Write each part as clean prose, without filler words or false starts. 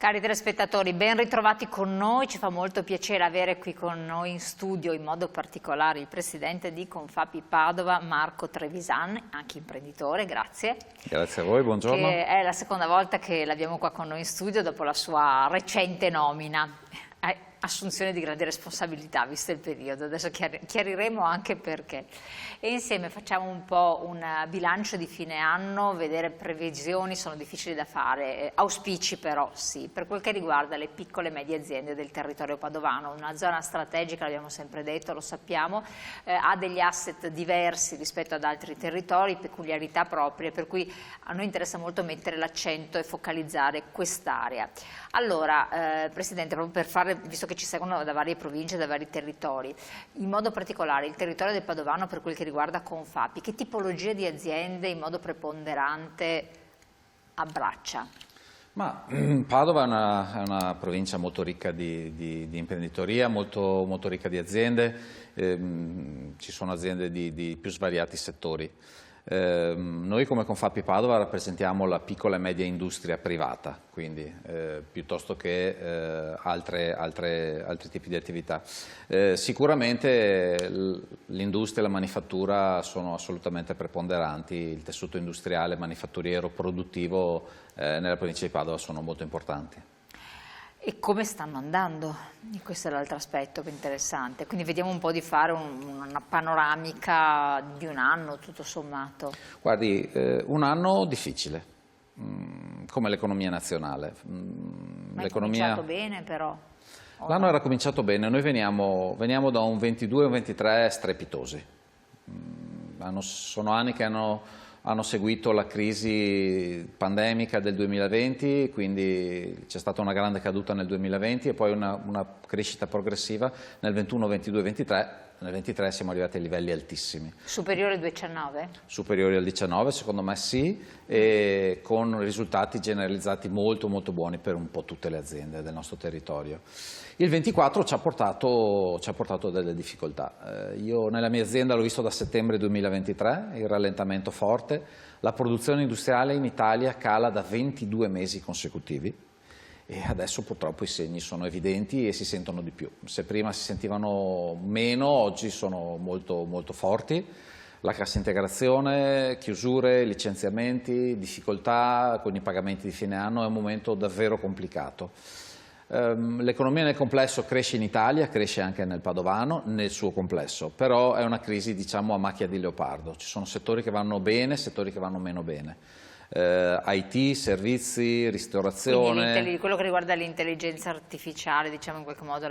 Cari telespettatori, ben ritrovati con noi, ci fa molto piacere avere qui con noi in studio in modo particolare il presidente di Confapi Padova, Marco Trevisan, anche imprenditore, grazie. Grazie a voi, buongiorno. Che è la seconda volta che l'abbiamo qua con noi in studio dopo la sua recente nomina. Assunzione di grande responsabilità visto il periodo, adesso chiariremo anche perché. E insieme facciamo un po' un bilancio di fine anno, vedere previsioni sono difficili da fare, auspici però sì, per quel che riguarda le piccole e medie aziende del territorio padovano, una zona strategica, l'abbiamo sempre detto, lo sappiamo, ha degli asset diversi rispetto ad altri territori, peculiarità proprie, per cui a noi interessa molto mettere l'accento e focalizzare quest'area. Allora, Presidente, proprio per fare, visto che ci seguono da varie province, da vari territori, in modo particolare il territorio del Padovano per quel che riguarda Confapi, che tipologia di aziende in modo preponderante abbraccia? Ma Padova è una provincia molto ricca di imprenditoria, molto ricca di aziende, ci sono aziende di più svariati settori. Noi come Confapi Padova rappresentiamo la piccola e media industria privata, quindi piuttosto che altri tipi di attività. Sicuramente l'industria e la manifattura sono assolutamente preponderanti, il tessuto industriale, manifatturiero, produttivo nella provincia di Padova sono molto importanti. E come stanno andando? Questo è l'altro aspetto più interessante. Quindi vediamo un po' di fare una panoramica di un anno, tutto sommato. Guardi, un anno difficile, come l'economia nazionale. Ma è cominciato bene però? L'anno era cominciato bene, noi veniamo da un 22 e un 23 strepitosi. Sono anni che hanno seguito la crisi pandemica del 2020, quindi c'è stata una grande caduta nel 2020 e poi una crescita progressiva nel 21, 22 e 23. Nel 23 siamo arrivati a livelli altissimi. Superiori al 19? Superiori al 19, secondo me sì, e con risultati generalizzati molto buoni per un po' tutte le aziende del nostro territorio. Il 24 ci ha portato delle difficoltà. Io nella mia azienda l'ho visto da settembre 2023, il rallentamento forte, la produzione industriale in Italia cala da 22 mesi consecutivi. E adesso purtroppo i segni sono evidenti e si sentono di più. Se prima si sentivano meno, oggi sono molto forti. La cassa integrazione, chiusure, licenziamenti, difficoltà con i pagamenti di fine anno è un momento davvero complicato. L'economia nel complesso cresce in Italia, cresce anche nel Padovano, nel suo complesso, però è una crisi diciamo a macchia di leopardo. Ci sono settori che vanno bene, settori che vanno meno bene. IT, servizi, ristorazione. Quindi quello che riguarda l'intelligenza artificiale, diciamo in qualche modo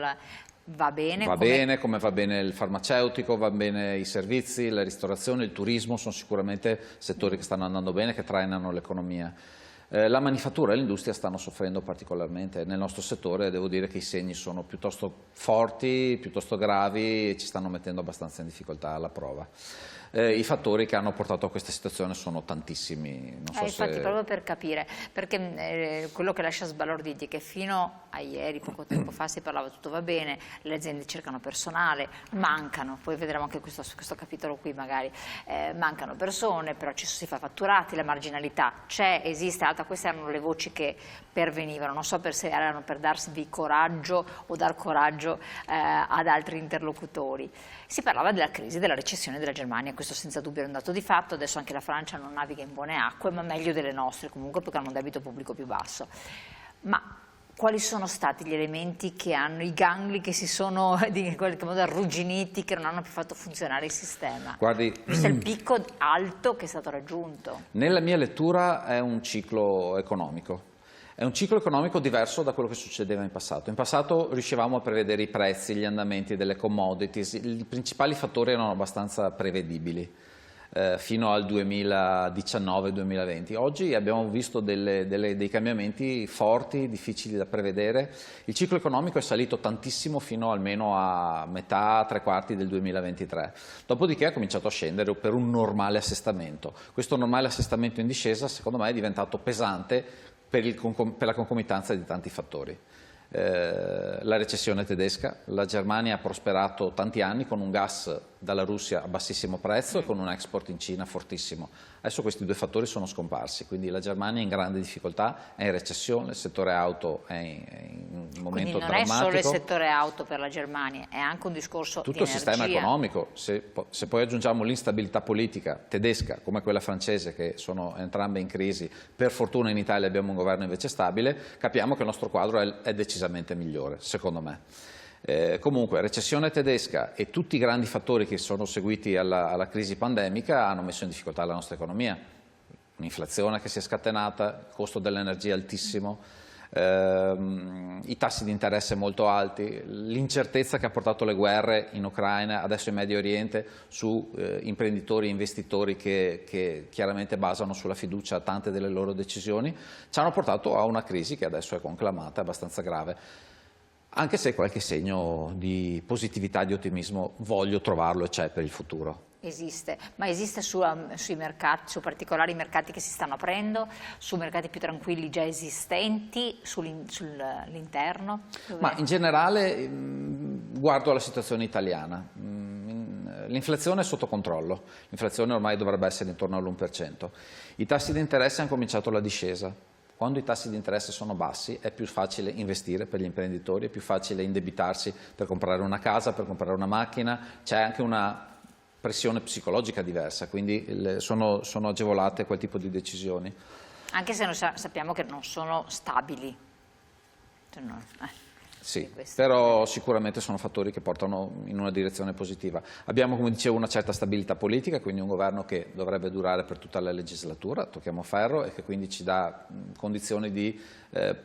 va bene? Va bene, come va bene il farmaceutico, va bene i servizi, la ristorazione, il turismo, sono sicuramente settori che stanno andando bene, che trainano l'economia. La manifattura e l'industria stanno soffrendo particolarmente. Nel nostro settore devo dire che i segni sono piuttosto forti, piuttosto gravi e ci stanno mettendo abbastanza in difficoltà alla prova. I fattori che hanno portato a questa situazione sono tantissimi. Non so infatti proprio per capire, perché quello che lascia sbalorditi è che fino a ieri, poco tempo fa, si parlava tutto va bene, le aziende cercano personale, mancano, poi vedremo anche questo capitolo qui magari, mancano persone, però ci si fa fatturati, la marginalità c'è, esiste alta, queste erano le voci che pervenivano, non so se erano per darsi coraggio o dar coraggio ad altri interlocutori. Si parlava della crisi, della recessione della Germania, questo senza dubbio è un dato di fatto, adesso anche la Francia non naviga in buone acque, ma meglio delle nostre comunque perché hanno un debito pubblico più basso. Ma quali sono stati gli elementi che hanno, i gangli che si sono in qualche modo arrugginiti, che non hanno più fatto funzionare il sistema? Guardi, visto il picco alto che è stato raggiunto. Nella mia lettura è un ciclo economico. È un ciclo economico diverso da quello che succedeva in passato. In passato riuscivamo a prevedere i prezzi, gli andamenti delle commodities, i principali fattori erano abbastanza prevedibili fino al 2019-2020. Oggi abbiamo visto dei cambiamenti forti, difficili da prevedere. Il ciclo economico è salito tantissimo fino almeno a metà, tre quarti del 2023. Dopodiché ha cominciato a scendere per un normale assestamento. Questo normale assestamento in discesa secondo me è diventato pesante per la concomitanza di tanti fattori. la recessione tedesca. La Germania ha prosperato tanti anni con un gas dalla Russia a bassissimo prezzo e con un export in Cina fortissimo. Adesso questi due fattori sono scomparsi, quindi la Germania è in grande difficoltà, è in recessione, il settore auto è in un momento drammatico. Quindi non è solo il settore auto per la Germania, è anche un discorso tutto di il sistema economico. Se poi aggiungiamo l'instabilità politica tedesca come quella francese, che sono entrambe in crisi, per fortuna in Italia abbiamo un governo invece stabile, capiamo che il nostro quadro è decisamente migliore, secondo me. Comunque, recessione tedesca e tutti i grandi fattori che sono seguiti alla crisi pandemica hanno messo in difficoltà la nostra economia. Un'inflazione che si è scatenata, il costo dell'energia altissimo, i tassi di interesse molto alti, l'incertezza che ha portato le guerre in Ucraina, adesso in Medio Oriente, su imprenditori e investitori che chiaramente basano sulla fiducia tante delle loro decisioni, ci hanno portato a una crisi che adesso è conclamata, è abbastanza grave. Anche se qualche segno di positività, di ottimismo voglio trovarlo e c'è per il futuro. Esiste, ma esiste sui mercati, su particolari mercati che si stanno aprendo, su mercati più tranquilli già esistenti, sull'interno? Ma in generale guardo la situazione italiana. L'inflazione è sotto controllo, l'inflazione ormai dovrebbe essere intorno all'1%. I tassi di interesse hanno cominciato la discesa. Quando i tassi di interesse sono bassi è più facile investire per gli imprenditori, è più facile indebitarsi per comprare una casa, per comprare una macchina, c'è anche una pressione psicologica diversa, quindi sono agevolate quel tipo di decisioni. Anche se noi sappiamo che non sono stabili. Sì, però sicuramente sono fattori che portano in una direzione positiva. Abbiamo, come dicevo, una certa stabilità politica, quindi un governo che dovrebbe durare per tutta la legislatura, tocchiamo ferro, e che quindi ci dà condizioni di...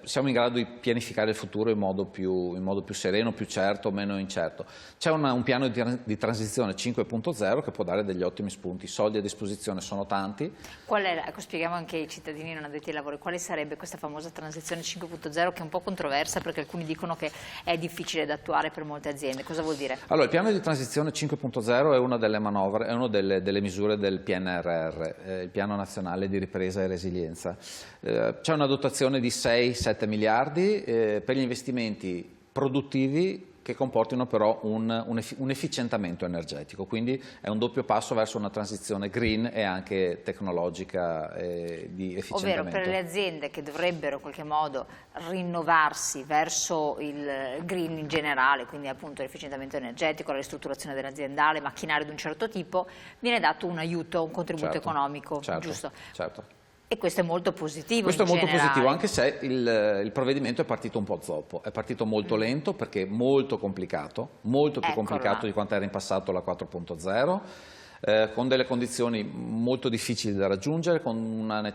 siamo in grado di pianificare il futuro in modo più sereno, più certo, meno incerto. C'è un piano di transizione 5.0 che può dare degli ottimi spunti, i soldi a disposizione sono tanti. Ecco, spieghiamo anche ai cittadini non addetti ai lavori, quale sarebbe questa famosa transizione 5.0 che è un po' controversa perché alcuni dicono che è difficile da attuare per molte aziende. Cosa vuol dire? Allora, il piano di transizione 5.0 è una delle manovre, è una delle misure del PNRR, il Piano Nazionale di Ripresa e Resilienza. C'è una dotazione di 6-7 miliardi per gli investimenti produttivi che comportino però un efficientamento energetico, quindi è un doppio passo verso una transizione green e anche tecnologica di efficientamento. Ovvero per le aziende che dovrebbero in qualche modo rinnovarsi verso il green in generale, quindi appunto l'efficientamento energetico, la ristrutturazione dell'aziendale, macchinari di un certo tipo, viene dato un aiuto, un contributo economico, giusto? Certo. E questo è molto positivo. Questo è molto positivo, anche se il provvedimento è partito un po' zoppo, è partito molto lento perché molto complicato, molto più complicato di quanto era in passato la 4.0, con delle condizioni molto difficili da raggiungere, con una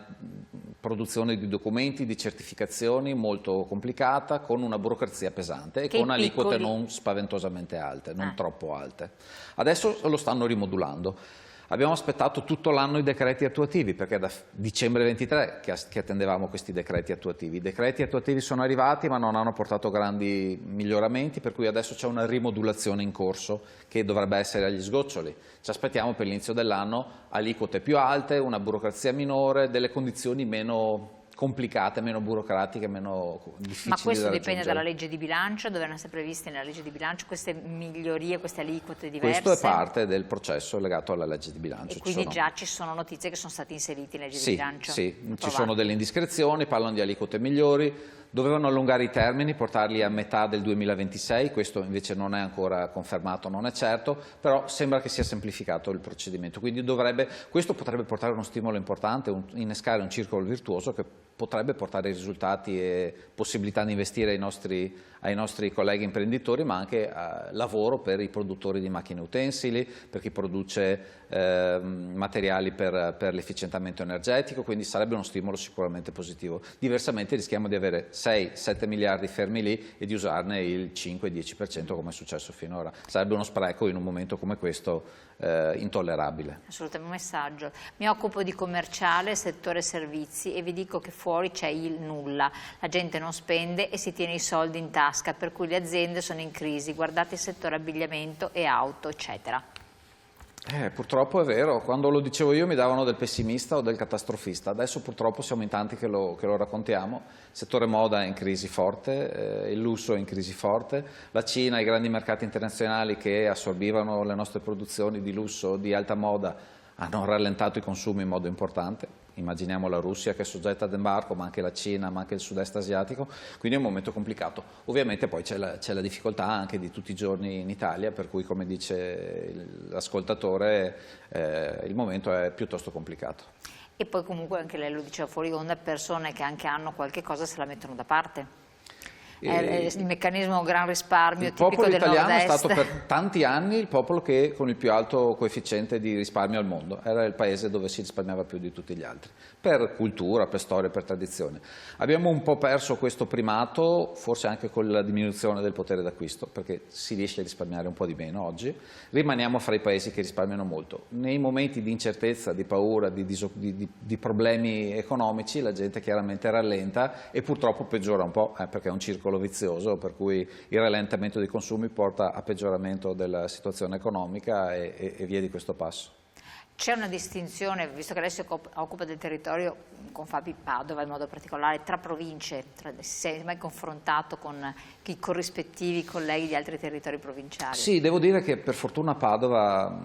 produzione di documenti, di certificazioni molto complicata, con una burocrazia pesante e con aliquote non spaventosamente alte, non troppo alte. Adesso lo stanno rimodulando. Abbiamo aspettato tutto l'anno i decreti attuativi, perché è da dicembre 23 che attendevamo questi decreti attuativi. I decreti attuativi sono arrivati ma non hanno portato grandi miglioramenti, per cui adesso c'è una rimodulazione in corso che dovrebbe essere agli sgoccioli. Ci aspettiamo per l'inizio dell'anno aliquote più alte, una burocrazia minore, delle condizioni meno complicate, meno burocratiche, meno difficili. Ma questo dipende dalla legge di bilancio, dovranno essere previste nella legge di bilancio queste migliorie, queste aliquote diverse? Questo è parte del processo legato alla legge di bilancio. E quindi già ci sono notizie che sono state inserite in legge di bilancio? Sì, ci sono delle indiscrezioni, parlano di aliquote migliori, dovevano allungare i termini, portarli a metà del 2026, questo invece non è ancora confermato, non è certo, però sembra che sia semplificato il procedimento, quindi questo potrebbe portare uno stimolo importante, innescare un circolo virtuoso che potrebbe portare risultati e possibilità di investire ai nostri colleghi imprenditori, ma anche lavoro per i produttori di macchine utensili, per chi produce materiali per l'efficientamento energetico, quindi sarebbe uno stimolo sicuramente positivo. Diversamente rischiamo di avere 6-7 miliardi fermi lì e di usarne il 5-10% come è successo finora. Sarebbe uno spreco in un momento come questo intollerabile. Assolutamente, un messaggio. Mi occupo di commerciale, settore servizi e vi dico che fuori c'è il nulla, la gente non spende e si tiene i soldi in tasca, per cui le aziende sono in crisi, guardate il settore abbigliamento e auto, eccetera. Purtroppo è vero, quando lo dicevo io mi davano del pessimista o del catastrofista, adesso purtroppo siamo in tanti che lo raccontiamo. Il settore moda è in crisi forte, il lusso è in crisi forte, la Cina, i grandi mercati internazionali che assorbivano le nostre produzioni di lusso, di alta moda, hanno rallentato i consumi in modo importante. Immaginiamo la Russia che è soggetta ad embargo, ma anche la Cina, ma anche il sud-est asiatico, quindi è un momento complicato. Ovviamente poi c'è la difficoltà anche di tutti i giorni in Italia, per cui come dice l'ascoltatore il momento è piuttosto complicato. E poi comunque anche lei lo diceva fuori onda, persone che anche hanno qualche cosa se la mettono da parte. Il meccanismo gran risparmio tipico del popolo italiano nord-est. è stato per tanti anni il popolo che con il più alto coefficiente di risparmio al mondo, era il paese dove si risparmiava più di tutti gli altri, per cultura, per storia, per tradizione. Abbiamo un po' perso questo primato, forse anche con la diminuzione del potere d'acquisto, perché si riesce a risparmiare un po' di meno oggi, rimaniamo fra i paesi che risparmiano molto. Nei momenti di incertezza, di paura, di problemi economici, la gente chiaramente rallenta e purtroppo peggiora un po', perché è un circolo vizioso, per cui il rallentamento dei consumi porta a peggioramento della situazione economica e via di questo passo. C'è una distinzione, visto che lei si occupa del territorio con Fabi Padova in modo particolare, tra province, si è mai confrontato con i corrispettivi colleghi di altri territori provinciali? Sì, devo dire che per fortuna Padova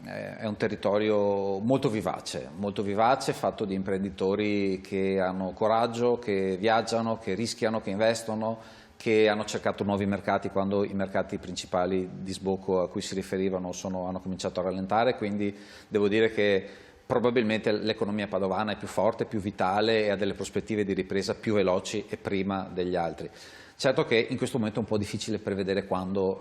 è un territorio molto vivace, fatto di imprenditori che hanno coraggio, che viaggiano, che rischiano, che investono, che hanno cercato nuovi mercati quando i mercati principali di sbocco a cui si riferivano hanno cominciato a rallentare, quindi devo dire che probabilmente l'economia padovana è più forte, più vitale e ha delle prospettive di ripresa più veloci e prima degli altri. Certo che in questo momento è un po' difficile prevedere quando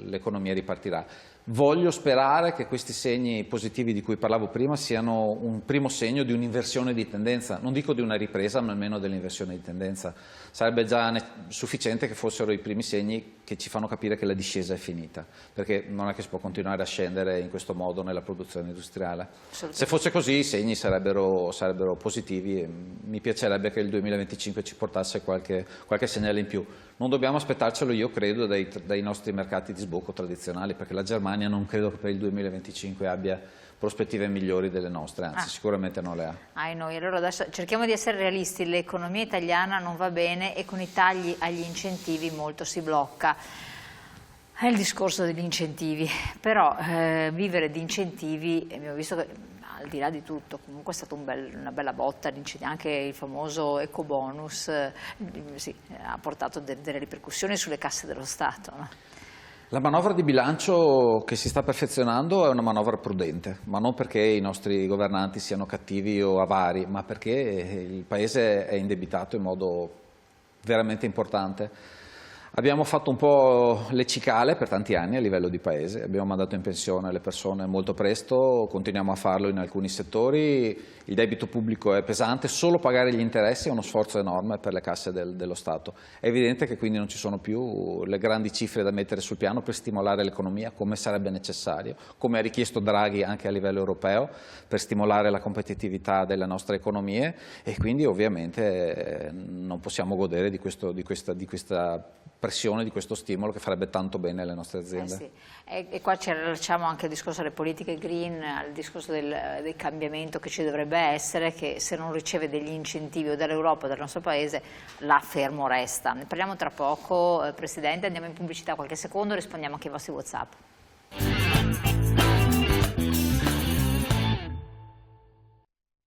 l'economia ripartirà. Voglio sperare che questi segni positivi di cui parlavo prima siano un primo segno di un'inversione di tendenza, non dico di una ripresa, ma almeno dell'inversione di tendenza. Sarebbe già sufficiente che fossero i primi segni che ci fanno capire che la discesa è finita, perché non è che si può continuare a scendere in questo modo nella produzione industriale. Se fosse così i segni sarebbero positivi e mi piacerebbe che il 2025 ci portasse qualche segnale in più. Non dobbiamo aspettarcelo, io credo, dai nostri mercati di sbocco tradizionali, perché la Germania non credo che per il 2025 abbia prospettive migliori delle nostre, anzi sicuramente non le ha. Noi. Allora adesso cerchiamo di essere realisti, l'economia italiana non va bene e con i tagli agli incentivi molto si blocca. È il discorso degli incentivi, però vivere di incentivi, abbiamo visto che al di là di tutto comunque è stata una bella botta, anche il famoso ecobonus ha portato delle ripercussioni sulle casse dello Stato. No? La manovra di bilancio che si sta perfezionando è una manovra prudente, ma non perché i nostri governanti siano cattivi o avari, ma perché il Paese è indebitato in modo veramente importante. Abbiamo fatto un po' le cicale per tanti anni a livello di Paese, abbiamo mandato in pensione le persone molto presto, continuiamo a farlo in alcuni settori, il debito pubblico è pesante, solo pagare gli interessi è uno sforzo enorme per le casse dello Stato. È evidente che quindi non ci sono più le grandi cifre da mettere sul piano per stimolare l'economia come sarebbe necessario, come ha richiesto Draghi anche a livello europeo, per stimolare la competitività delle nostre economie e quindi ovviamente non possiamo godere di questa pressione, di questo stimolo che farebbe tanto bene alle nostre aziende. Sì. E qua ci rilacciamo anche al discorso delle politiche green, al discorso del cambiamento che ci dovrebbe essere, che se non riceve degli incentivi o dall'Europa o dal nostro Paese, là fermo resta. Ne parliamo tra poco, Presidente, andiamo in pubblicità qualche secondo, rispondiamo anche ai vostri WhatsApp.